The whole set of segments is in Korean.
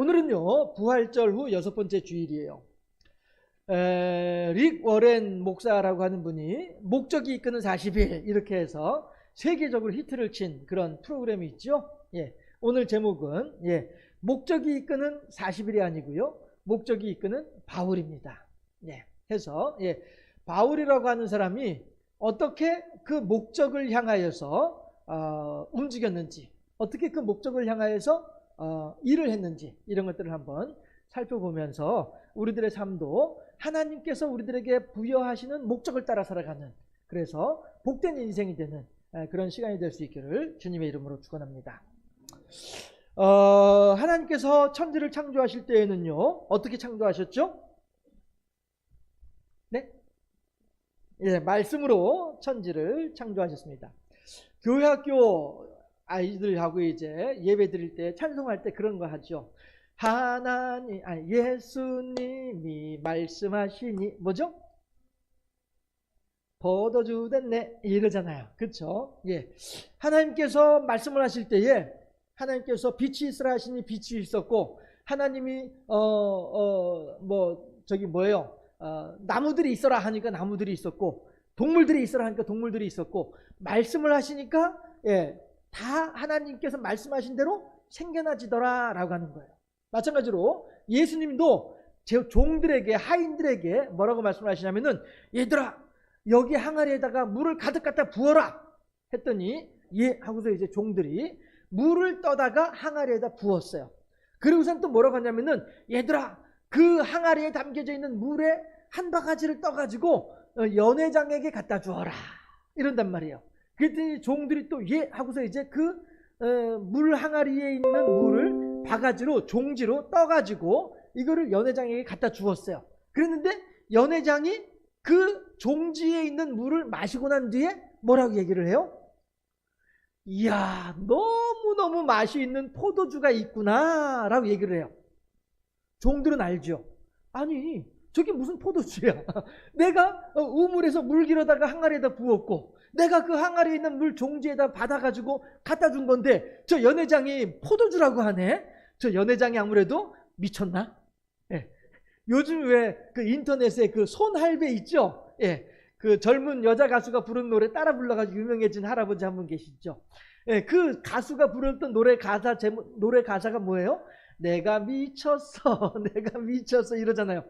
오늘은요 부활절 후 6번째 주일이에요. 릭 워렌 목사라고 하는 분이 목적이 이끄는 40일 이렇게 해서 세계적으로 히트를 친 그런 프로그램이 있죠. 오늘 제목은 목적이 이끄는 40일이 아니고요, 목적이 이끄는 바울입니다. 해서 바울이라고 하는 사람이 어떻게 그 목적을 향하여서 움직였는지, 어떻게 그 목적을 향하여서 일을 했는지, 이런 것들을 한번 살펴보면서 우리들의 삶도 하나님께서 우리들에게 부여하시는 목적을 따라 살아가는, 그래서 복된 인생이 되는 그런 시간이 될 수 있기를 주님의 이름으로 축원합니다. 하나님께서 천지를 창조하실 때에는요 어떻게 창조하셨죠? 말씀으로 천지를 창조하셨습니다. 교회학교 아이들하고 이제 예배 드릴 때, 찬송할 때 그런 거 하죠. 예수님이 말씀하시니 뭐죠? 포도주 됐네 이러잖아요. 그렇죠? 하나님께서 말씀을 하실 때에 하나님께서 빛이 있으라 하시니 빛이 있었고, 하나님이 나무들이 있어라 하니까 나무들이 있었고, 동물들이 있어라 하니까 동물들이 있었고, 말씀을 하시니까 다 하나님께서 말씀하신 대로 생겨나지더라 라고 하는 거예요. 마찬가지로 예수님도 제 종들에게, 하인들에게 뭐라고 말씀을 하시냐면은, 얘들아 여기 항아리에다가 물을 가득 갖다 부어라 했더니 하고서 이제 종들이 물을 떠다가 항아리에다 부었어요. 그리고선 또 뭐라고 하냐면은, 얘들아 그 항아리에 담겨져 있는 물에 한 바가지를 떠가지고 연회장에게 갖다 주어라 이런단 말이에요. 그랬더니 종들이 또 하고서 이제 그 물 항아리에 있는 물을 바가지로, 종지로 떠가지고 이거를 연회장에게 갖다 주었어요. 그랬는데 연회장이 그 종지에 있는 물을 마시고 난 뒤에 뭐라고 얘기를 해요? 이야, 너무너무 맛이 있는 포도주가 있구나 라고 얘기를 해요. 종들은 알죠. 아니 저게 무슨 포도주야. 내가 우물에서 물 길어다가 항아리에다 부었고, 내가 그 항아리에 있는 물 종지에다 받아가지고 갖다 준 건데 저 연회장이 포도주라고 하네. 저 연회장이 아무래도 미쳤나? 요즘 왜 그 인터넷에 그 손할배 있죠? 그 젊은 여자 가수가 부른 노래 따라 불러가지고 유명해진 할아버지 한 분 계시죠? 그 가수가 부르던 노래 가사가 뭐예요? 내가 미쳤어, 내가 미쳤어 이러잖아요.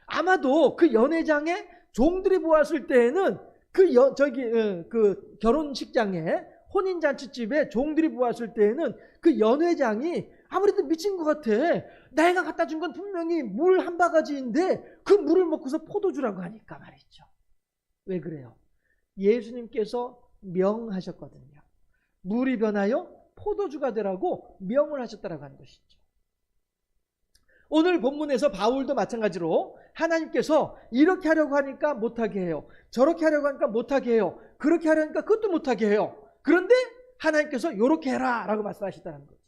아마도 그 연회장에 종들이 보았을 때에는 그 결혼식장에, 혼인잔치집에 종들이 보았을 때에는 그 연회장이 아무래도 미친 것 같아. 내가 갖다 준 건 분명히 물 한 바가지인데 그 물을 먹고서 포도주라고 하니까 말이죠. 왜 그래요? 예수님께서 명하셨거든요. 물이 변하여 포도주가 되라고 명을 하셨다라고 하는 것이죠. 오늘 본문에서 바울도 마찬가지로 하나님께서 이렇게 하려고 하니까 못하게 해요. 저렇게 하려고 하니까 못하게 해요. 그렇게 하려니까 그것도 못하게 해요. 그런데 하나님께서 이렇게 해라 라고 말씀하시다는 거죠.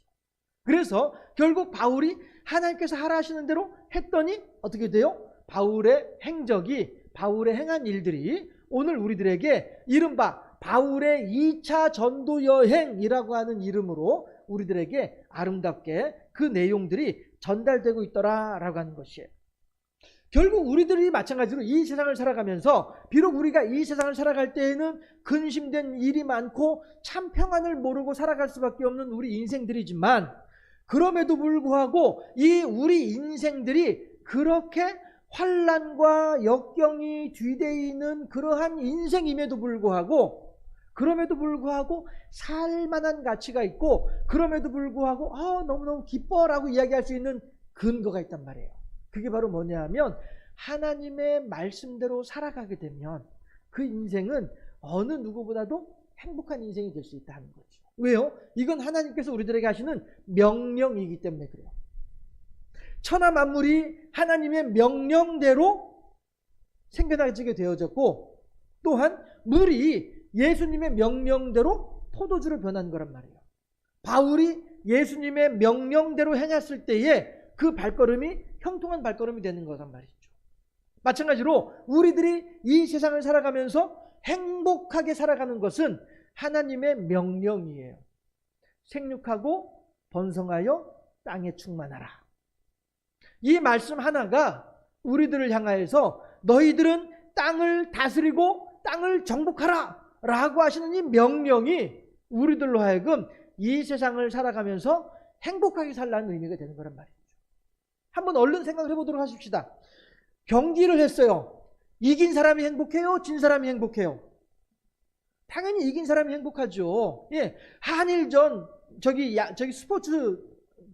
그래서 결국 바울이 하나님께서 하라 하시는 대로 했더니 어떻게 돼요? 바울의 행적이, 바울의 행한 일들이 오늘 우리들에게 이른바 바울의 2차 전도 여행이라고 하는 이름으로 우리들에게 아름답게 그 내용들이 전달되고 있더라라고 하는 것이에요. 결국 우리들이 마찬가지로 이 세상을 살아가면서, 비록 우리가 이 세상을 살아갈 때에는 근심된 일이 많고 참 평안을 모르고 살아갈 수밖에 없는 우리 인생들이지만, 그럼에도 불구하고 이 우리 인생들이 그렇게 환난과 역경이 뒤대이는 그러한 인생임에도 불구하고, 살만한 가치가 있고, 그럼에도 불구하고 너무너무 기뻐라고 이야기할 수 있는 근거가 있단 말이에요. 그게 바로 뭐냐 하면, 하나님의 말씀대로 살아가게 되면 그 인생은 어느 누구보다도 행복한 인생이 될 수 있다는 거죠. 왜요? 이건 하나님께서 우리들에게 하시는 명령이기 때문에 그래요. 천하 만물이 하나님의 명령대로 생겨나게 되어졌고, 또한 물이 예수님의 명령대로 포도주로 변한 거란 말이에요. 바울이 예수님의 명령대로 행했을 때에 그 발걸음이 형통한 발걸음이 되는 거란 말이죠. 마찬가지로 우리들이 이 세상을 살아가면서 행복하게 살아가는 것은 하나님의 명령이에요. 생육하고 번성하여 땅에 충만하라. 이 말씀 하나가 우리들을 향하여서 너희들은 땅을 다스리고 땅을 정복하라 라고 하시는 이 명령이 우리들로 하여금 이 세상을 살아가면서 행복하게 살라는 의미가 되는 거란 말이죠. 한번 얼른 생각을 해보도록 하십시다. 경기를 했어요. 이긴 사람이 행복해요? 진 사람이 행복해요? 당연히 이긴 사람이 행복하죠. 예, 한일전 저기 스포츠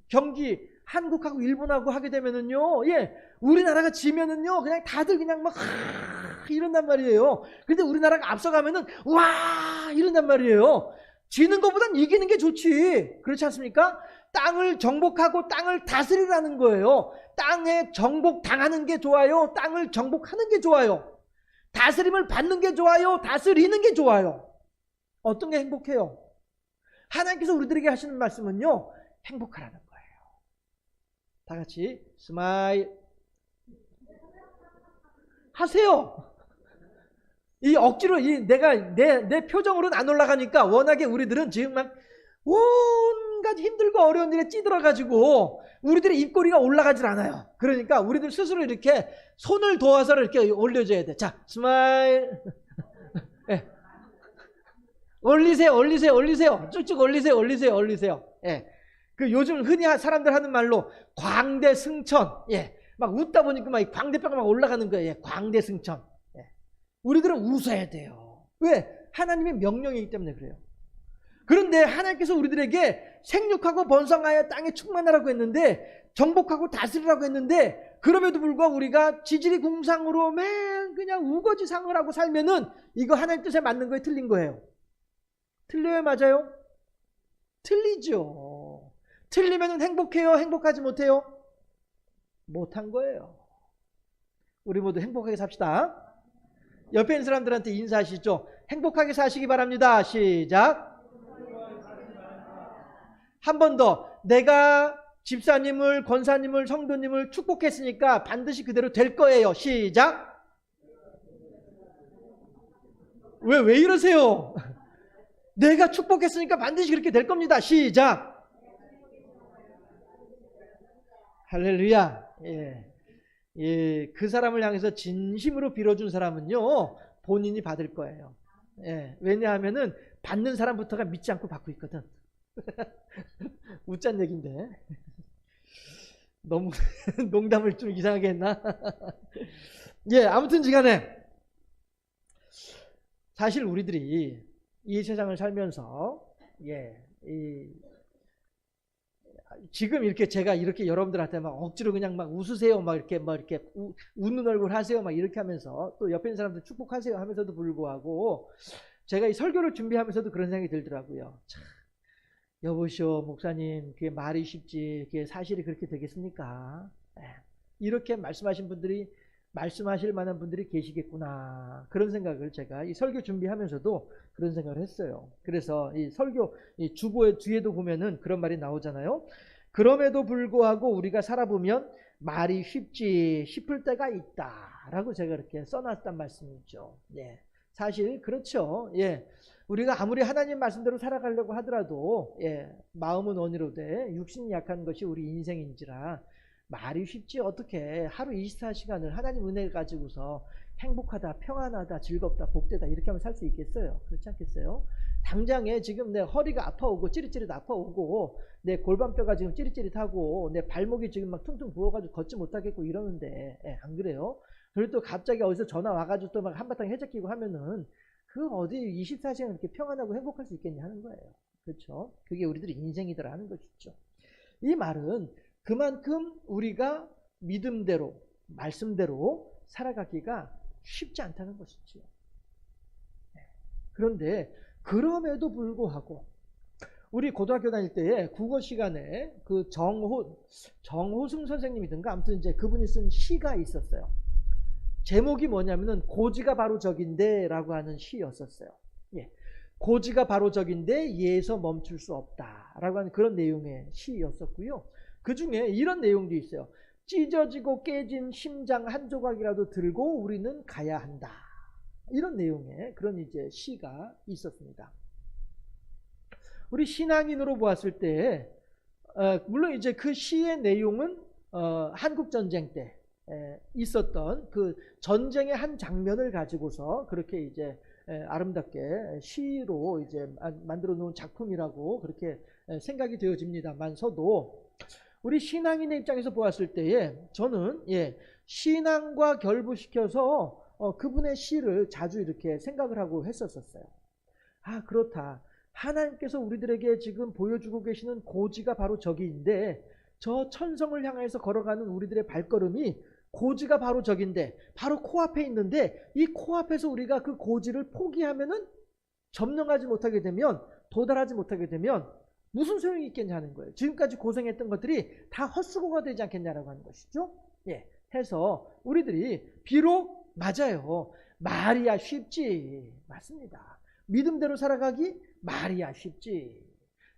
경기 한국하고 일본하고 하게 되면은요, 예, 우리나라가 지면은요, 그냥 다들 그냥 막 이런단 말이에요. 근데 우리나라가 앞서가면은 와 이런단 말이에요. 지는 것보단 이기는 게 좋지. 그렇지 않습니까? 땅을 정복하고 땅을 다스리라는 거예요. 땅에 정복당하는 게 좋아요? 땅을 정복하는 게 좋아요? 다스림을 받는 게 좋아요? 다스리는 게 좋아요? 어떤 게 행복해요? 하나님께서 우리들에게 하시는 말씀은요, 행복하라는 거예요. 다 같이 스마일 하세요. 이 억지로 내 표정으로는 안 올라가니까 워낙에 우리들은 지금 막 온갖 힘들고 어려운 일에 찌들어가지고 우리들의 입꼬리가 올라가질 않아요. 그러니까 우리들 스스로 이렇게 손을 도와서 이렇게 올려줘야 돼. 자, 스마일. 네. 올리세요. 쭉쭉 올리세요. 예. 그 요즘 흔히 사람들 하는 말로 광대승천. 예. 막 웃다 보니까 막 광대뼈가 막 올라가는 거예요. 예. 광대승천. 예. 우리들은 웃어야 돼요. 왜? 하나님의 명령이기 때문에 그래요. 그런데 하나님께서 우리들에게 생육하고 번성하여 땅에 충만하라고 했는데, 정복하고 다스리라고 했는데, 그럼에도 불구하고 우리가 지질이 궁상으로 맨 그냥 우거지상을 하고 살면은 이거 하나님 뜻에 맞는 거예요? 틀린 거예요? 틀려요? 맞아요? 틀리죠. 틀리면 행복해요? 행복하지 못해요? 못한 거예요. 우리 모두 행복하게 삽시다. 옆에 있는 사람들한테 인사하시죠. 행복하게 사시기 바랍니다. 시작. 한 번 더. 내가 집사님을, 권사님을, 성도님을 축복했으니까 반드시 그대로 될 거예요. 시작. 왜 이러세요? 내가 축복했으니까 반드시 그렇게 될 겁니다. 시작. 할렐루야. 예, 그 사람을 향해서 진심으로 빌어준 사람은요, 본인이 받을 거예요. 예, 왜냐하면은 받는 사람부터가 믿지 않고 받고 있거든. 웃잔 얘기인데 너무 농담을 좀 이상하게 했나? 예, 아무튼 지간에 사실 우리들이 이 세상을 살면서 지금 이렇게 제가 이렇게 여러분들한테 막 억지로 그냥 막 웃으세요, 막 이렇게 웃는 얼굴 하세요, 막 이렇게 하면서 또 옆에 있는 사람들 축복하세요 하면서도 불구하고 제가 이 설교를 준비하면서도 그런 생각이 들더라고요. 참, 여보시오 목사님, 그게 말이 쉽지 그게 사실이 그렇게 되겠습니까? 이렇게 말씀하신 분들이, 말씀하실 만한 분들이 계시겠구나, 그런 생각을 제가 이 설교 준비하면서도 그런 생각을 했어요. 그래서 이 설교 이 주보의 뒤에도 보면은 그런 말이 나오잖아요. 그럼에도 불구하고 우리가 살아보면 말이 쉽지 싶을 때가 있다라고 제가 이렇게 써놨단 말씀이죠. 예, 사실 그렇죠. 예, 우리가 아무리 하나님 말씀대로 살아가려고 하더라도 마음은 원이로되 육신이 약한 것이 우리 인생인지라 말이 쉽지 어떻게 하루 24시간을 하나님 은혜를 가지고서 행복하다, 평안하다, 즐겁다, 복되다 이렇게 하면 살 수 있겠어요? 그렇지 않겠어요? 당장에 지금 내 허리가 아파오고 찌릿찌릿 아파오고 내 골반뼈가 지금 찌릿찌릿하고 내 발목이 지금 막 퉁퉁 부어가지고 걷지 못하겠고 이러는데 안 그래요? 그리고 또 갑자기 어디서 전화 와가지고 또 막 한바탕 해적기고 하면은 그 어디 24시간 이렇게 평안하고 행복할 수 있겠냐 하는 거예요. 그렇죠? 그게 우리들의 인생이더라 하는 것이죠. 이 말은 그만큼 우리가 믿음대로, 말씀대로 살아가기가 쉽지 않다는 것이죠. 그런데 그럼에도 불구하고 우리 고등학교 다닐 때에 국어 시간에 그 정호승 선생님이든가 아무튼 이제 그분이 쓴 시가 있었어요. 제목이 뭐냐면은 고지가 바로 적인데 라고 하는 시였었어요. 예. 고지가 바로 적인데 예에서 멈출 수 없다 라고 하는 그런 내용의 시였었고요. 그 중에 이런 내용도 있어요. 찢어지고 깨진 심장 한 조각이라도 들고 우리는 가야 한다. 이런 내용의 그런 이제 시가 있었습니다. 우리 신앙인으로 보았을 때, 물론 이제 그 시의 내용은 한국전쟁 때 있었던 그 전쟁의 한 장면을 가지고서 그렇게 이제 아름답게 시로 이제 만들어 놓은 작품이라고 그렇게 생각이 되어집니다만서도 우리 신앙인의 입장에서 보았을 때에 저는 신앙과 결부시켜서 그분의 시를 자주 이렇게 생각을 하고 했었어요. 아, 그렇다. 하나님께서 우리들에게 지금 보여주고 계시는 고지가 바로 저기인데 저 천성을 향해서 걸어가는 우리들의 발걸음이 고지가 바로 저긴데 바로 코앞에 있는데 이 코앞에서 우리가 그 고지를 포기하면은 점령하지 못하게 되면 도달하지 못하게 되면 무슨 소용이 있겠냐는 거예요. 지금까지 고생했던 것들이 다 헛수고가 되지 않겠냐라고 하는 것이죠. 해서 우리들이 비록 맞아요. 말이야 쉽지. 맞습니다. 믿음대로 살아가기 말이야 쉽지.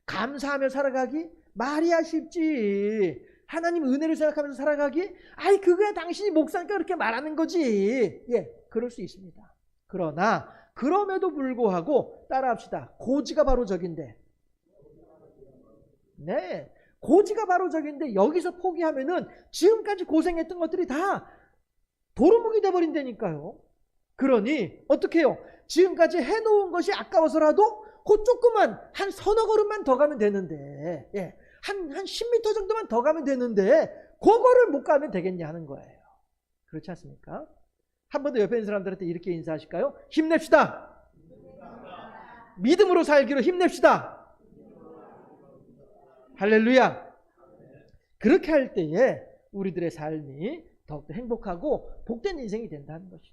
감사하며 살아가기 말이야 쉽지. 하나님 은혜를 생각하면서 살아가기 아이 그거야 당신이 목사니까 그렇게 말하는 거지. 그럴 수 있습니다. 그러나 그럼에도 불구하고 따라합시다. 고지가 바로 저긴데 고지가 바로 저긴데 여기서 포기하면은 지금까지 고생했던 것들이 다 도루묵이 돼버린다니까요. 그러니 어떻게 해요? 지금까지 해놓은 것이 아까워서라도 그 조그만 한 서너 걸음만 더 가면 되는데 한 10m 정도만 더 가면 되는데 그거를 못 가면 되겠냐 하는 거예요. 그렇지 않습니까? 한 번 더 옆에 있는 사람들한테 이렇게 인사하실까요? 힘냅시다. 믿음으로 살기로 힘냅시다. 할렐루야. 그렇게 할 때에 우리들의 삶이 더욱더 행복하고 복된 인생이 된다는 것이죠.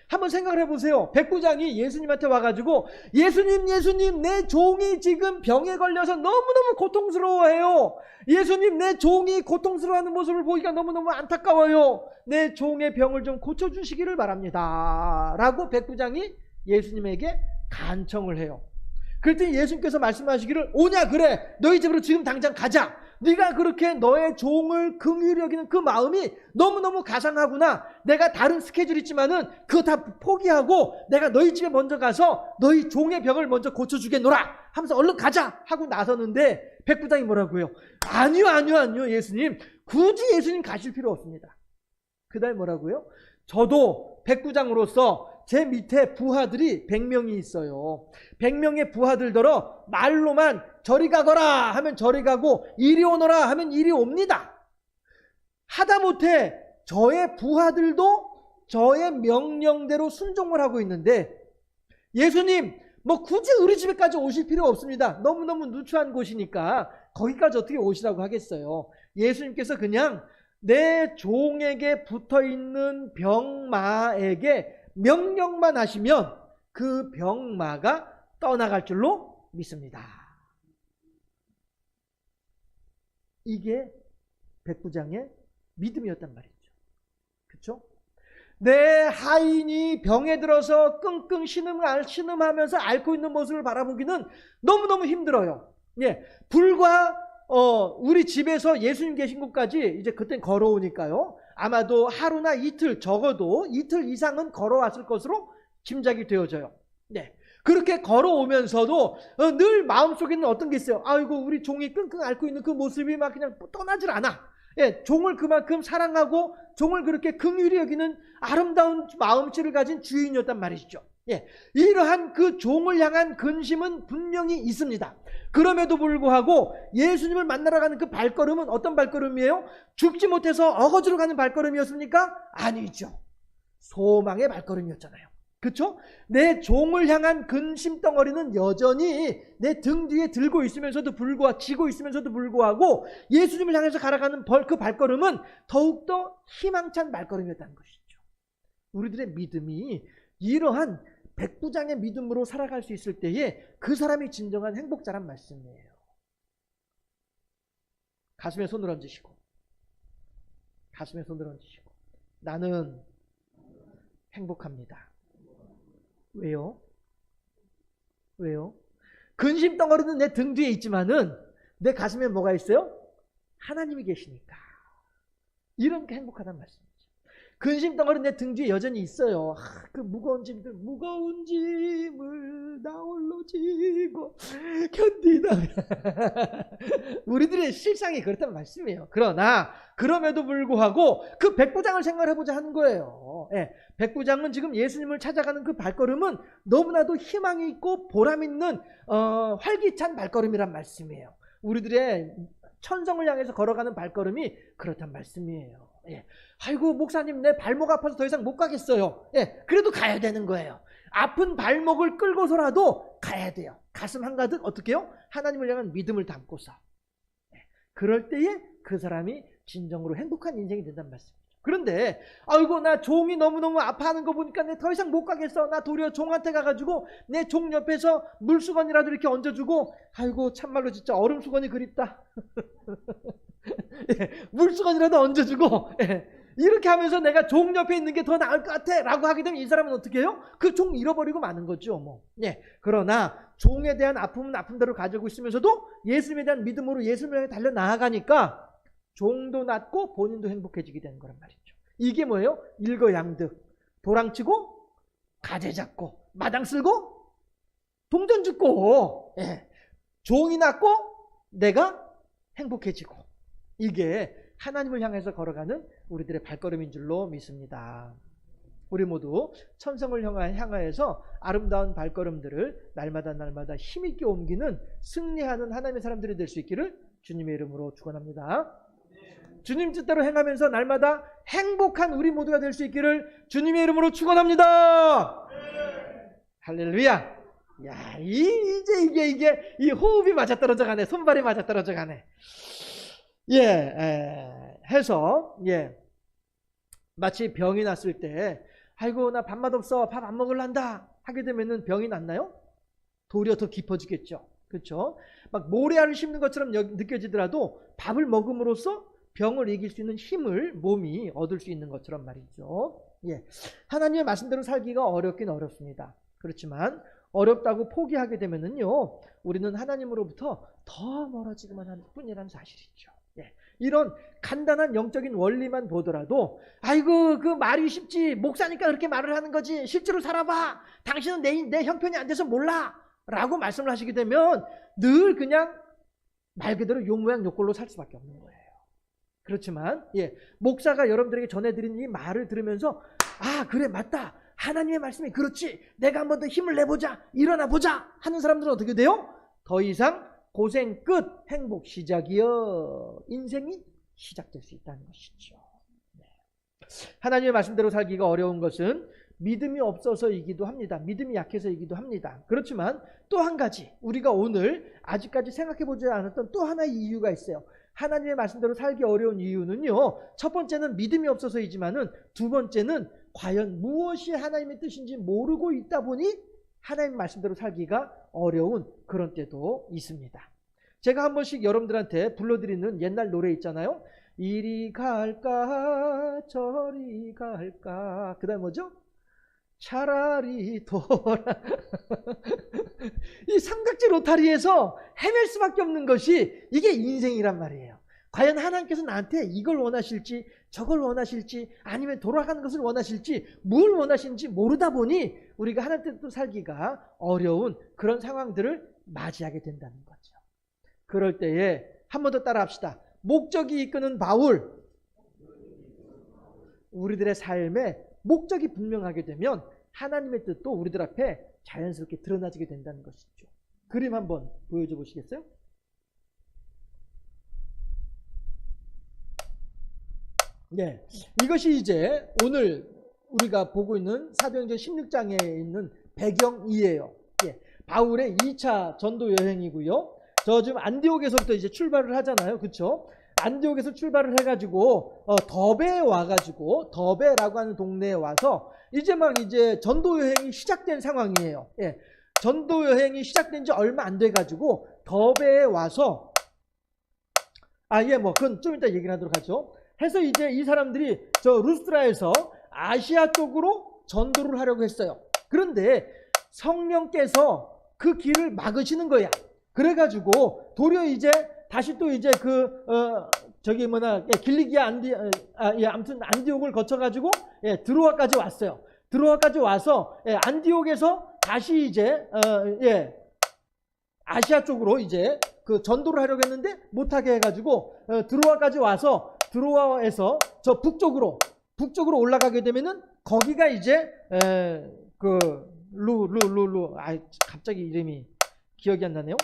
한번 생각을 해보세요. 백부장이 예수님한테 와가지고 예수님 내 종이 지금 병에 걸려서 너무너무 고통스러워해요. 예수님 내 종이 고통스러워하는 모습을 보기가 너무너무 안타까워요. 내 종의 병을 좀 고쳐주시기를 바랍니다 라고 백부장이 예수님에게 간청을 해요. 그랬더니 예수님께서 말씀하시기를 오냐 그래 너희 집으로 지금 당장 가자. 네가 그렇게 너의 종을 긍휼히 여기는 그 마음이 너무너무 가상하구나. 내가 다른 스케줄 있지만은 그거 다 포기하고 내가 너희 집에 먼저 가서 너희 종의 병을 먼저 고쳐주겠노라 하면서 얼른 가자 하고 나서는데 백부장이 뭐라고요? 아니요 예수님 굳이 예수님 가실 필요 없습니다. 그 다음에 뭐라고요? 저도 백부장으로서 제 밑에 부하들이 100명이 있어요. 100명의 부하들더러 말로만 저리 가거라 하면 저리 가고 이리 오너라 하면 이리 옵니다. 하다못해 저의 부하들도 저의 명령대로 순종을 하고 있는데 예수님 뭐 굳이 우리 집에까지 오실 필요 없습니다. 너무너무 누추한 곳이니까 거기까지 어떻게 오시라고 하겠어요. 예수님께서 그냥 내 종에게 붙어있는 병마에게 명령만 하시면 그 병마가 떠나갈 줄로 믿습니다. 이게 백부장의 믿음이었단 말이죠. 그렇죠? 내 하인이 병에 들어서 끙끙 신음하면서 앓고 있는 모습을 바라보기는 너무너무 힘들어요. 불과 우리 집에서 예수님 계신 곳까지 이제 그땐 걸어오니까요. 아마도 하루나 이틀, 적어도 이틀 이상은 걸어왔을 것으로 짐작이 되어져요. 그렇게 걸어오면서도 늘 마음속에는 어떤 게 있어요. 아이고 우리 종이 끙끙 앓고 있는 그 모습이 막 그냥 떠나질 않아. 종을 그만큼 사랑하고 종을 그렇게 긍휼히 여기는 아름다운 마음씨를 가진 주인이었단 말이죠. 이러한 그 종을 향한 근심은 분명히 있습니다. 그럼에도 불구하고 예수님을 만나러 가는 그 발걸음은 어떤 발걸음이에요? 죽지 못해서 어거지로 가는 발걸음이었습니까? 아니죠. 소망의 발걸음이었잖아요. 그렇죠? 내 종을 향한 근심 덩어리는 여전히 내 등 뒤에 들고 있으면서도 불구하고 지고 있으면서도 불구하고 예수님을 향해서 갈아가는 그 발걸음은 더욱더 희망찬 발걸음이었다는 것이죠. 우리들의 믿음이 이러한 백부장의 믿음으로 살아갈 수 있을 때에 그 사람이 진정한 행복자란 말씀이에요. 가슴에 손을 얹으시고 나는 행복합니다. 왜요? 근심 덩어리는 내 등 뒤에 있지만은 내 가슴에 뭐가 있어요? 하나님이 계시니까. 이런 게 행복하다는 말씀이죠. 근심 덩어리 내 등 뒤에 여전히 있어요. 그 무거운 짐을 나 홀로 지고 견디다. 우리들의 실상이 그렇단 말씀이에요. 그러나 그럼에도 불구하고 그 백부장을 생각해보자 하는 거예요. 예, 백부장은 지금 예수님을 찾아가는 그 발걸음은 너무나도 희망이 있고 보람 있는 활기찬 발걸음이란 말씀이에요. 우리들의 천성을 향해서 걸어가는 발걸음이 그렇단 말씀이에요. 예. 아이고 목사님 내 발목 아파서 더 이상 못 가겠어요. 예. 그래도 가야 되는 거예요. 아픈 발목을 끌고서라도 가야 돼요. 가슴 한가득 어떻게 해요? 하나님을 향한 믿음을 담고서. 예. 그럴 때에 그 사람이 진정으로 행복한 인생이 된다는 말씀이죠. 그런데 아이고 나 종이 너무너무 아파하는 거 보니까 내 더 이상 못 가겠어. 나 도리어 종한테 가가지고 내 종 옆에서 물수건이라도 이렇게 얹어주고 아이고 참말로 진짜 얼음수건이 그립다. 예, 물수건이라도 얹어주고 예, 이렇게 하면서 내가 종 옆에 있는 게 더 나을 것 같아 라고 하게 되면 이 사람은 어떻게 해요? 그 종 잃어버리고 마는 거죠 뭐. 예, 그러나 종에 대한 아픔은 아픔대로 가지고 있으면서도 예수님에 대한 믿음으로 예수님을 향해 달려나가니까 종도 낫고 본인도 행복해지게 되는 거란 말이죠. 이게 뭐예요? 일거양득. 도랑치고 가재 잡고 마당 쓸고 동전 줍고 예. 종이 낫고 내가 행복해지고 이게 하나님을 향해서 걸어가는 우리들의 발걸음인 줄로 믿습니다. 우리 모두 천성을 향하여서 아름다운 발걸음들을 날마다 힘있게 옮기는 승리하는 하나님의 사람들이 될 수 있기를 주님의 이름으로 축원합니다. 주님 뜻대로 행하면서 날마다 행복한 우리 모두가 될 수 있기를 주님의 이름으로 축원합니다. 할렐루야. 야, 이제 이 호흡이 맞아떨어져 가네. 손발이 맞아떨어져 가네. 예, 해서 예. 마치 병이 났을 때 아이고 나 밥맛 없어. 밥 안 먹을란다. 하게 되면은 병이 낫나요? 도리어 더 깊어지겠죠. 그렇죠? 막 모래알을 씹는 것처럼 느껴지더라도 밥을 먹음으로써 병을 이길 수 있는 힘을 몸이 얻을 수 있는 것처럼 말이죠. 예. 하나님의 말씀대로 살기가 어렵긴 어렵습니다. 그렇지만 어렵다고 포기하게 되면은요, 우리는 하나님으로부터 더 멀어지기만 할 뿐이라는 사실이죠. 예. 이런 간단한 영적인 원리만 보더라도 아이고 그 말이 쉽지 목사니까 그렇게 말을 하는 거지 실제로 살아봐 당신은 내 형편이 안 돼서 몰라 라고 말씀을 하시게 되면 늘 그냥 말 그대로 욕모양 욕골로 살 수밖에 없는 거예요. 그렇지만 예, 목사가 여러분들에게 전해드린 이 말을 들으면서 아 그래 맞다 하나님의 말씀이 그렇지 내가 한 번 더 힘을 내보자 일어나 보자 하는 사람들은 어떻게 돼요? 더 이상 고생 끝 행복 시작이여 인생이 시작될 수 있다는 것이죠. 네. 하나님의 말씀대로 살기가 어려운 것은 믿음이 없어서이기도 합니다. 믿음이 약해서이기도 합니다. 그렇지만 또 한 가지 우리가 오늘 아직까지 생각해보지 않았던 또 하나의 이유가 있어요. 하나님의 말씀대로 살기 어려운 이유는요. 첫 번째는 믿음이 없어서이지만은 두 번째는 과연 무엇이 하나님의 뜻인지 모르고 있다 보니 하나님의 말씀대로 살기가 어려운 그런 때도 있습니다. 제가 한 번씩 여러분들한테 불러드리는 옛날 노래 있잖아요. 이리 갈까 저리 갈까 그 다음 뭐죠? 차라리 돌아 이 삼각지 로타리에서 헤맬 수밖에 없는 것이 이게 인생이란 말이에요. 과연 하나님께서 나한테 이걸 원하실지 저걸 원하실지 아니면 돌아가는 것을 원하실지 뭘 원하시는지 모르다 보니 우리가 하나님 뜻대로 살기가 어려운 그런 상황들을 맞이하게 된다는 거죠. 그럴 때에 한 번 더 따라 합시다. 목적이 이끄는 바울. 우리들의 삶에 목적이 분명하게 되면 하나님의 뜻도 우리들 앞에 자연스럽게 드러나지게 된다는 것이죠. 그림 한번 보여줘 보시겠어요? 네, 이것이 이제 오늘 우리가 보고 있는 사도행전 16장에 있는 배경이에요. 예, 바울의 2차 전도 여행이고요. 저 지금 안디옥에서부터 이제 출발을 하잖아요. 그렇죠? 안디옥에서 출발을 해가지고 더베에 와가지고 더베라고 하는 동네에 와서 이제 전도 여행이 시작된 상황이에요. 예, 전도 여행이 시작된 지 얼마 안 돼가지고 더베에 와서 그건 좀 이따 얘기를 하도록 하죠. 해서 이제 이 사람들이 저 루스드라에서 아시아 쪽으로 전도를 하려고 했어요. 그런데 성령께서 그 길을 막으시는 거야. 그래가지고 도리어 이제 다시 또 이제 저기 길리기아 아무튼 안디옥을 거쳐가지고 드로아까지 왔어요. 드로아까지 와서 안디옥에서 다시 이제 아시아 쪽으로 이제 그 전도를 하려고 했는데 못하게 해가지고 드로아까지 와서 드로아에서 저 북쪽으로 올라가게 되면은 거기가 이제 그 갑자기 이름이 기억이 안 나네요.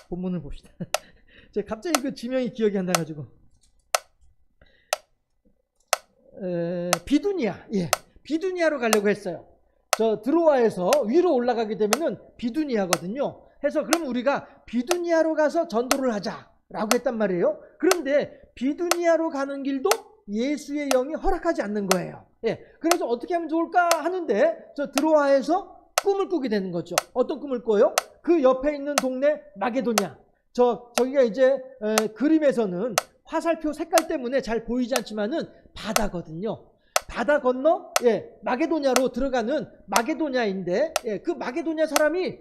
본문을 봅시다. 제가 갑자기 그 지명이 기억이 안 나가지고 비두니아로 가려고 했어요. 저 드로아에서 위로 올라가게 되면은 비두니아거든요. 해서 그럼 우리가 비두니아로 가서 전도를 하자라고 했단 말이에요. 그런데 비두니아로 가는 길도 예수의 영이 허락하지 않는 거예요. 그래서 어떻게 하면 좋을까 하는데 저 드로아에서 꿈을 꾸게 되는 거죠. 어떤 꿈을 꿔요? 그 옆에 있는 동네 마게도냐. 저기가 이제 그림에서는 화살표 색깔 때문에 잘 보이지 않지만은 바다거든요. 바다 건너 마게도냐로 들어가는 마게도냐인데 그 마게도냐 사람이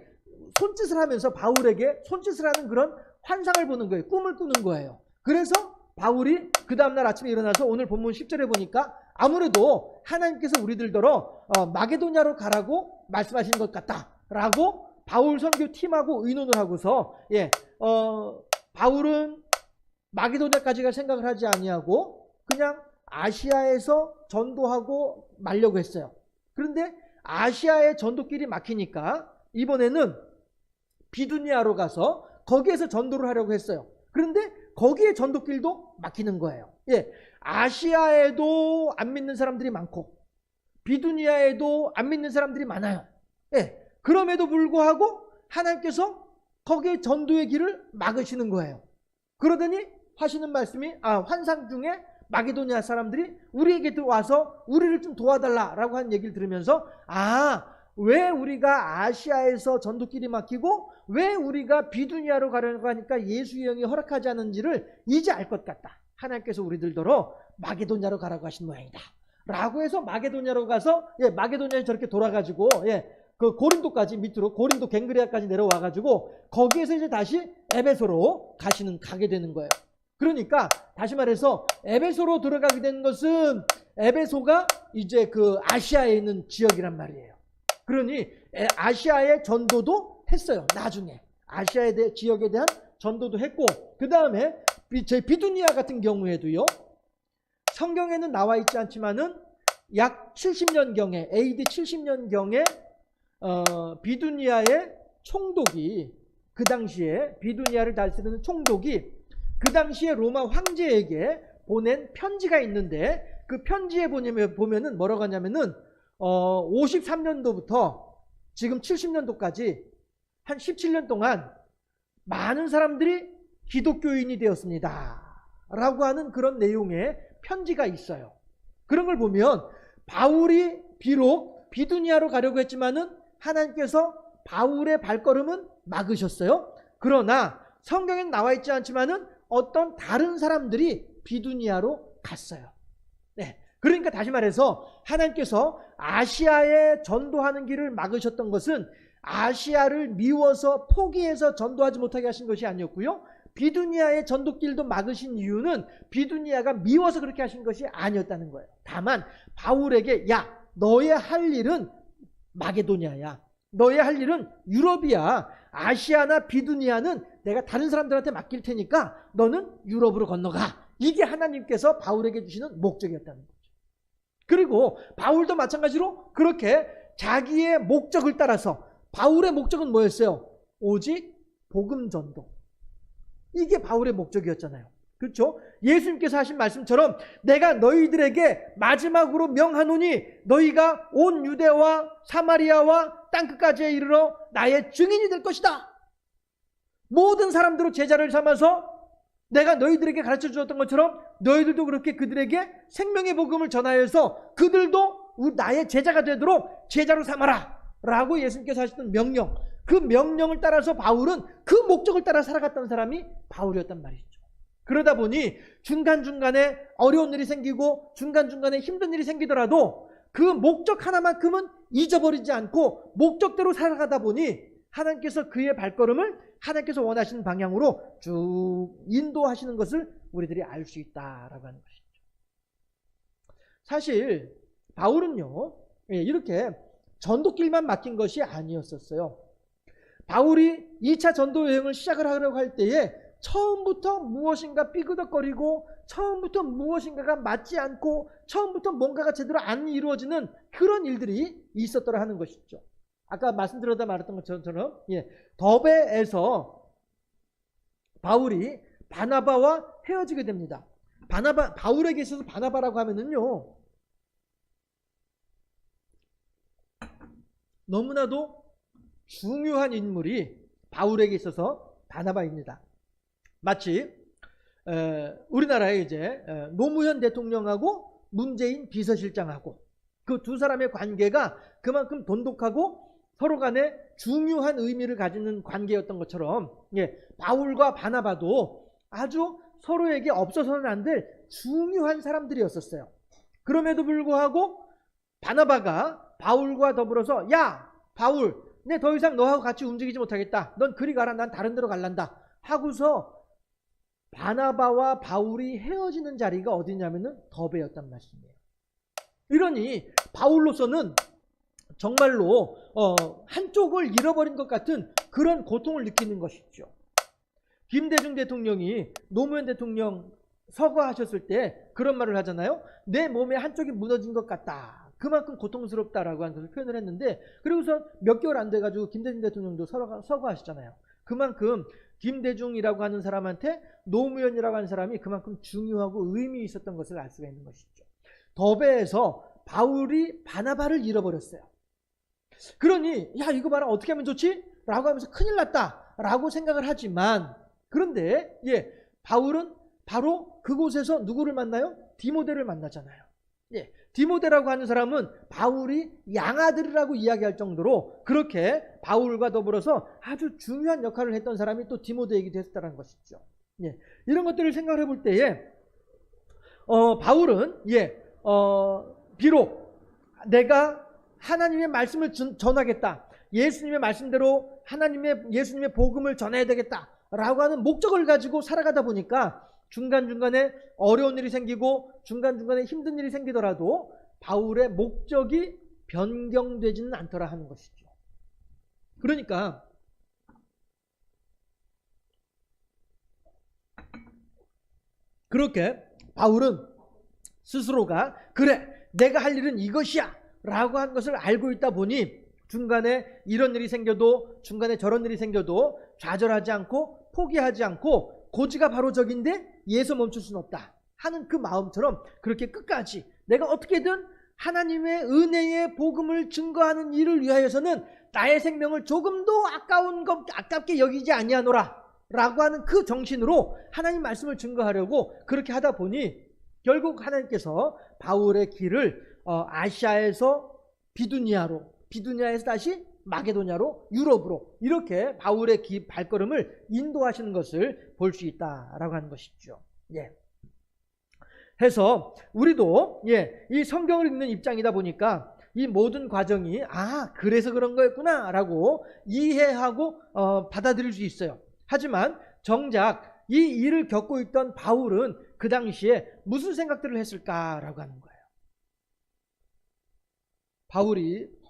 손짓을 하면서 바울에게 손짓을 하는 그런 환상을 보는 거예요. 꿈을 꾸는 거예요. 그래서 바울이 그 다음날 아침에 일어나서 오늘 본문 10절에 보니까 아무래도 하나님께서 우리들더러 마게도냐로 가라고 말씀하시는 것 같다라고 바울 선교팀하고 의논을 하고서 바울은 마게도냐까지 갈 생각을 하지 아니하고 그냥 아시아에서 전도하고 말려고 했어요. 그런데 아시아의 전도길이 막히니까 이번에는 비두니아로 가서 거기에서 전도를 하려고 했어요. 그런데 거기에 전도길도 막히는 거예요. 아시아에도 안 믿는 사람들이 많고 비두니아에도 안 믿는 사람들이 많아요. 그럼에도 불구하고 하나님께서 거기에 전도의 길을 막으시는 거예요. 그러더니 하시는 말씀이 환상 중에 마게도냐 사람들이 우리에게 와서 우리를 좀 도와달라라고 하는 얘기를 들으면서 왜 우리가 아시아에서 전도길이 막히고 왜 우리가 비두니아로 가려고 하니까 예수의 영이 허락하지 않은지를 이제 알 것 같다. 하나님께서 우리들더러 마게도냐로 가라고 하신 모양이다. 라고 해서 마게도냐로 가서 마게도냐에 저렇게 돌아가지고 그 고린도까지 밑으로 고린도 갱그레아까지 내려와가지고 거기에서 이제 다시 에베소로 가게 되는 거예요. 그러니까 다시 말해서 에베소로 들어가게 된 것은 에베소가 이제 그 아시아에 있는 지역이란 말이에요. 그러니 아시아의 전도도 했어요. 나중에 아시아의 지역에 대한 전도도 했고 그 다음에 제 비두니아 같은 경우에도요. 성경에는 나와 있지 않지만은 약 70년경에 AD 70년경에 비두니아의 총독이 그 당시에 비두니아를 다스리는 총독이 그 당시에 로마 황제에게 보낸 편지가 있는데 그 편지에 보면은 뭐라고 하냐면은 53년도부터 지금 70년도까지 한 17년 동안 많은 사람들이 기독교인이 되었습니다. 라고 하는 그런 내용의 편지가 있어요. 그런 걸 보면 바울이 비록 비두니아로 가려고 했지만은 하나님께서 바울의 발걸음은 막으셨어요. 그러나 성경엔 나와 있지 않지만은 어떤 다른 사람들이 비두니아로 갔어요. 그러니까 다시 말해서 하나님께서 아시아에 전도하는 길을 막으셨던 것은 아시아를 미워서 포기해서 전도하지 못하게 하신 것이 아니었고요. 비두니아의 전도길도 막으신 이유는 비두니아가 미워서 그렇게 하신 것이 아니었다는 거예요. 다만 바울에게 너의 할 일은 마게도냐야. 너의 할 일은 유럽이야. 아시아나 비두니아는 내가 다른 사람들한테 맡길 테니까 너는 유럽으로 건너가. 이게 하나님께서 바울에게 주시는 목적이었다는 거죠. 그리고 바울도 마찬가지로 그렇게 자기의 목적을 따라서 바울의 목적은 뭐였어요? 오직 복음 전도. 이게 바울의 목적이었잖아요. 그렇죠? 예수님께서 하신 말씀처럼 내가 너희들에게 마지막으로 명하노니 너희가 온 유대와 사마리아와 땅끝까지 이르러 나의 증인이 될 것이다. 모든 사람들로 제자를 삼아서 내가 너희들에게 가르쳐 주었던 것처럼 너희들도 그렇게 그들에게 생명의 복음을 전하여서 그들도 나의 제자가 되도록 제자로 삼아라 라고 예수님께서 하셨던 명령, 그 명령을 따라서 바울은 그 목적을 따라 살아갔던 사람이 바울이었단 말이죠. 그러다 보니 중간중간에 어려운 일이 생기고 중간중간에 힘든 일이 생기더라도 그 목적 하나만큼은 잊어버리지 않고 목적대로 살아가다 보니 하나님께서 그의 발걸음을 하나님께서 원하시는 방향으로 쭉 인도하시는 것을 우리들이 알 수 있다라고 하는 것이죠. 사실 바울은요, 이렇게 전도길만 맡긴 것이 아니었었어요. 바울이 2차 전도 여행을 시작을 하려고 할 때에 처음부터 무엇인가 삐그덕거리고 처음부터 무엇인가가 맞지 않고 처음부터 뭔가가 제대로 안 이루어지는 그런 일들이 있었더라 하는 것이죠. 아까 말씀드렸다 말했던 것처럼 더베에서 바울이 바나바와 헤어지게 됩니다. 바울에게 있어서 바나바라고 하면은요, 너무나도 중요한 인물이 바울에게 있어서 바나바입니다. 마치 우리나라의 이제 노무현 대통령하고 문재인 비서실장하고 그 두 사람의 관계가 그만큼 돈독하고 서로 간에 중요한 의미를 가지는 관계였던 것처럼, 바울과 바나바도 아주 서로에게 없어서는 안 될 중요한 사람들이었었어요. 그럼에도 불구하고 바나바가 바울과 더불어서 야 바울, 내 더 이상 너하고 같이 움직이지 못하겠다. 넌 그리 가라. 난 다른 데로 갈란다. 하고서 바나바와 바울이 헤어지는 자리가 어디냐면은 더베였단 말씀이에요. 이러니 바울로서는 정말로 한쪽을 잃어버린 것 같은 그런 고통을 느끼는 것이죠. 김대중 대통령이 노무현 대통령 서거하셨을 때 그런 말을 하잖아요. 내 몸의 한쪽이 무너진 것 같다. 그만큼 고통스럽다라고 하는 것을 표현을 했는데, 그리고서 몇 개월 안 돼가지고 김대중 대통령도 서거하셨잖아요. 그만큼 김대중이라고 하는 사람한테 노무현이라고 하는 사람이 그만큼 중요하고 의미 있었던 것을 알 수가 있는 것이죠. 더베에서 바울이 바나바를 잃어버렸어요. 그러니 야 이거 봐라 어떻게 하면 좋지? 라고 하면서 큰일 났다 라고 생각을 하지만, 그런데 바울은 바로 그곳에서 누구를 만나요? 디모데를 만나잖아요. 디모데라고 하는 사람은 바울이 양아들이라고 이야기할 정도로 그렇게 바울과 더불어서 아주 중요한 역할을 했던 사람이 또 디모데이기도 했다는 것이죠. 이런 것들을 생각을 해볼 때에 바울은 비록 내가 하나님의 말씀을 전하겠다, 예수님의 말씀대로 예수님의 복음을 전해야 되겠다라고 하는 목적을 가지고 살아가다 보니까 중간중간에 어려운 일이 생기고 중간중간에 힘든 일이 생기더라도 바울의 목적이 변경되지는 않더라 하는 것이죠. 그러니까 그렇게 바울은 스스로가 그래 내가 할 일은 이것이야 라고 하는 것을 알고 있다 보니 중간에 이런 일이 생겨도 중간에 저런 일이 생겨도 좌절하지 않고 포기하지 않고 고지가 바로 저긴데 예서 멈출 수는 없다 하는 그 마음처럼 그렇게 끝까지 내가 어떻게든 하나님의 은혜의 복음을 증거하는 일을 위하여서는 나의 생명을 조금도 아깝게 여기지 아니하노라 라고 하는 그 정신으로 하나님 말씀을 증거하려고 그렇게 하다 보니 결국 하나님께서 바울의 길을 아시아에서 비두니아에서 다시 마게도냐로, 유럽으로 이렇게 바울의 발걸음을 인도하시는 것을 볼 수 있다라고 하는 것이죠. 해서 우리도 이 성경을 읽는 입장이다 보니까 이 모든 과정이 그래서 그런 거였구나 라고 이해하고 받아들일 수 있어요. 하지만 정작 이 일을 겪고 있던 바울은 그 당시에 무슨 생각들을 했을까라고 하는 거예요. 바울이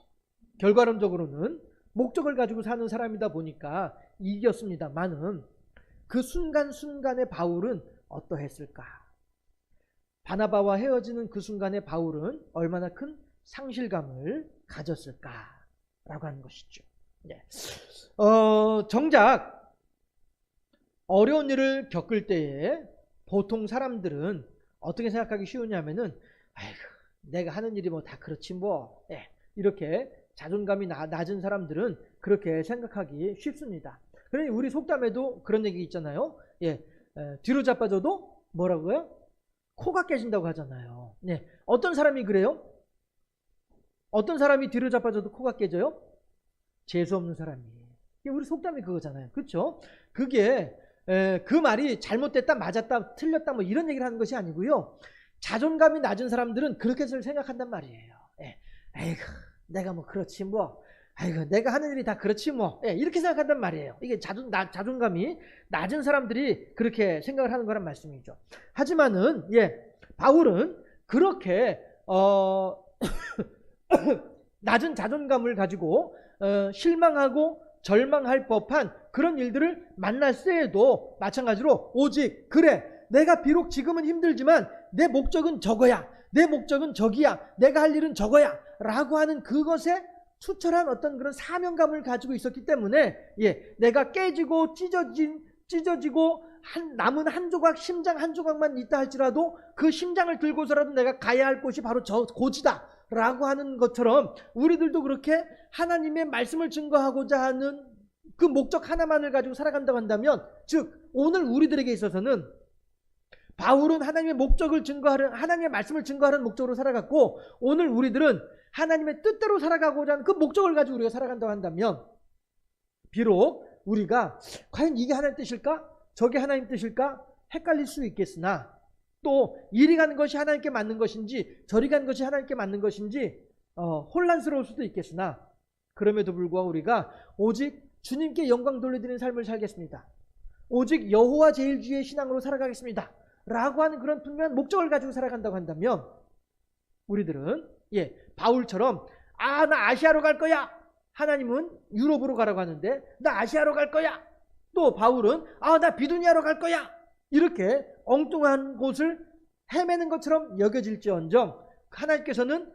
결과론적으로는 목적을 가지고 사는 사람이다 보니까 이겼습니다만은 그 순간순간의 바울은 어떠했을까? 바나바와 헤어지는 그 순간에 바울은 얼마나 큰 상실감을 가졌을까라고 하는 것이죠. 정작 어려운 일을 겪을 때에 보통 사람들은 어떻게 생각하기 쉬우냐면은 아이고 내가 하는 일이 뭐 다 그렇지 뭐 이렇게 자존감이 낮은 사람들은 그렇게 생각하기 쉽습니다. 그러니 우리 속담에도 그런 얘기 있잖아요. 뒤로 자빠져도 뭐라고요? 코가 깨진다고 하잖아요. 어떤 사람이 그래요? 어떤 사람이 뒤로 자빠져도 코가 깨져요? 재수없는 사람이. 우리 속담이 그거잖아요. 그렇죠? 그게 그 말이 잘못됐다 맞았다 틀렸다 뭐 이런 얘기를 하는 것이 아니고요. 자존감이 낮은 사람들은 그렇게 생각한단 말이에요. 에이구 내가 뭐 그렇지 뭐 아이고 내가 하는 일이 다 그렇지 뭐. 예, 이렇게 생각한단 말이에요. 이게 자존감이 낮은 사람들이 그렇게 생각을 하는 거란 말씀이죠. 하지만은 바울은 그렇게 낮은 자존감을 가지고 실망하고 절망할 법한 그런 일들을 만났을 때에도 마찬가지로 오직 그래 내가 비록 지금은 힘들지만 내 목적은 저거야, 내 목적은 저기야, 내가 할 일은 저거야 라고 하는 그것에 투철한 어떤 그런 사명감을 가지고 있었기 때문에 내가 깨지고 찢어지고 남은 한 조각, 심장 한 조각만 있다 할지라도 그 심장을 들고서라도 내가 가야 할 곳이 바로 저 고지다 라고 하는 것처럼 우리들도 그렇게 하나님의 말씀을 증거하고자 하는 그 목적 하나만을 가지고 살아간다고 한다면, 즉 오늘 우리들에게 있어서는 바울은 하나님의 목적을 증거하는, 하나님의 말씀을 증거하는 목적으로 살아갔고, 오늘 우리들은 하나님의 뜻대로 살아가고자 하는 그 목적을 가지고 우리가 살아간다고 한다면, 비록 우리가 과연 이게 하나님 뜻일까? 저게 하나님 뜻일까? 헷갈릴 수 있겠으나, 또 이리 가는 것이 하나님께 맞는 것인지 저리 가는 것이 하나님께 맞는 것인지 혼란스러울 수도 있겠으나, 그럼에도 불구하고 우리가 오직 주님께 영광 돌려드리는 삶을 살겠습니다, 오직 여호와 제일주의 신앙으로 살아가겠습니다 라고 하는 그런 분명한 목적을 가지고 살아간다고 한다면, 우리들은 바울처럼 나 아시아로 갈 거야, 하나님은 유럽으로 가라고 하는데 나 아시아로 갈 거야, 또 바울은 나 비두니아로 갈 거야, 이렇게 엉뚱한 곳을 헤매는 것처럼 여겨질지언정 하나님께서는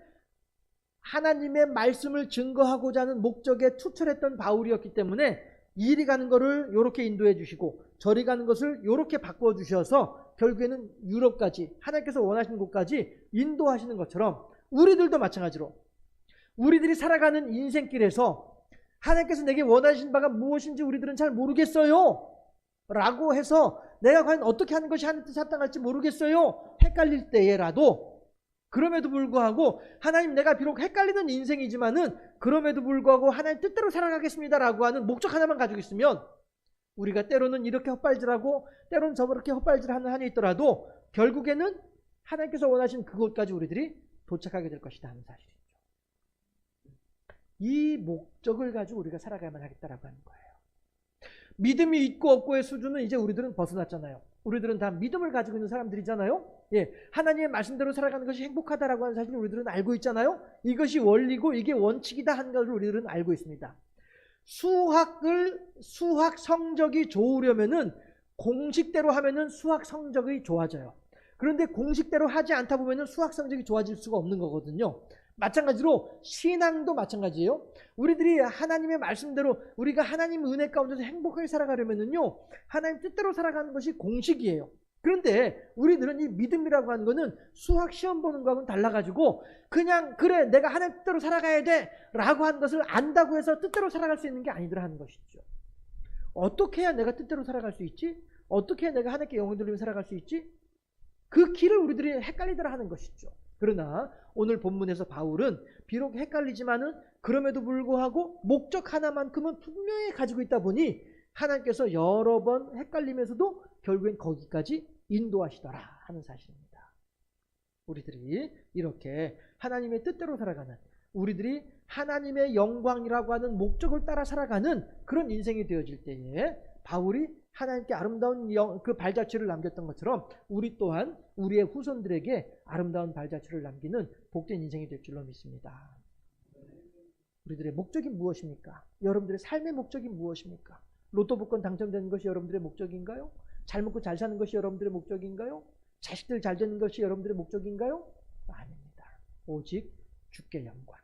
하나님의 말씀을 증거하고자 하는 목적에 투철했던 바울이었기 때문에 이리 가는 것을 이렇게 인도해 주시고 저리 가는 것을 이렇게 바꿔 주셔서 결국에는 유럽까지, 하나님께서 원하시는 곳까지 인도하시는 것처럼 우리들도 마찬가지로 우리들이 살아가는 인생길에서 하나님께서 내게 원하신 바가 무엇인지 우리들은 잘 모르겠어요 라고 해서 내가 과연 어떻게 하는 것이 하나님 뜻에 합당할지 모르겠어요 헷갈릴 때에라도, 그럼에도 불구하고 하나님 내가 비록 헷갈리는 인생이지만은 그럼에도 불구하고 하나님 뜻대로 살아가겠습니다 라고 하는 목적 하나만 가지고 있으면, 우리가 때로는 이렇게 헛발질하고 때로는 저렇게 헛발질하는 한이 있더라도 결국에는 하나님께서 원하신 그곳까지 우리들이 도착하게 될 것이다 하는 사실이죠. 이 목적을 가지고 우리가 살아가야만 하겠다라고 하는 거예요. 믿음이 있고 없고의 수준은 이제 우리들은 벗어났잖아요. 우리들은 다 믿음을 가지고 있는 사람들이잖아요. 하나님의 말씀대로 살아가는 것이 행복하다라고 하는 사실을 우리들은 알고 있잖아요. 이것이 원리고 이게 원칙이다 하는 것을 우리들은 알고 있습니다. 수학 성적이 좋으려면은 공식대로 하면은 수학 성적이 좋아져요. 그런데 공식대로 하지 않다 보면은 수학 성적이 좋아질 수가 없는 거거든요. 마찬가지로 신앙도 마찬가지예요. 우리들이 하나님의 말씀대로 우리가 하나님 은혜 가운데서 행복하게 살아가려면은요, 하나님 뜻대로 살아가는 것이 공식이에요. 그런데 우리들은 이 믿음이라고 하는 거는 수학 시험 보는 거하고는 달라가지고 그냥 그래 내가 하나님 뜻대로 살아가야 돼 라고 하는 것을 안다고 해서 뜻대로 살아갈 수 있는 게 아니더라 하는 것이죠. 어떻게 해야 내가 뜻대로 살아갈 수 있지? 어떻게 해야 내가 하나님께 영광 돌리며 살아갈 수 있지? 그 길을 우리들이 헷갈리더라 하는 것이죠. 그러나 오늘 본문에서 바울은 비록 헷갈리지만은 그럼에도 불구하고 목적 하나만큼은 분명히 가지고 있다 보니 하나님께서 여러 번 헷갈리면서도 결국엔 거기까지 인도하시더라 하는 사실입니다. 우리들이 이렇게 하나님의 뜻대로 살아가는, 우리들이 하나님의 영광이라고 하는 목적을 따라 살아가는 그런 인생이 되어질 때에 바울이 하나님께 아름다운 그 발자취를 남겼던 것처럼 우리 또한 우리의 후손들에게 아름다운 발자취를 남기는 복된 인생이 될 줄로 믿습니다. 우리들의 목적이 무엇입니까? 여러분들의 삶의 목적이 무엇입니까? 로또 복권 당첨되는 것이 여러분들의 목적인가요? 잘 먹고 잘 사는 것이 여러분들의 목적인가요? 자식들 잘 되는 것이 여러분들의 목적인가요? 아닙니다. 오직 주께 영광,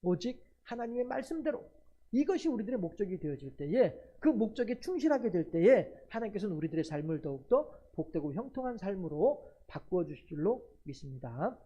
오직 하나님의 말씀대로, 이것이 우리들의 목적이 되어질 때에, 그 목적에 충실하게 될 때에 하나님께서는 우리들의 삶을 더욱더 복되고 형통한 삶으로 바꾸어 주실 줄로 믿습니다.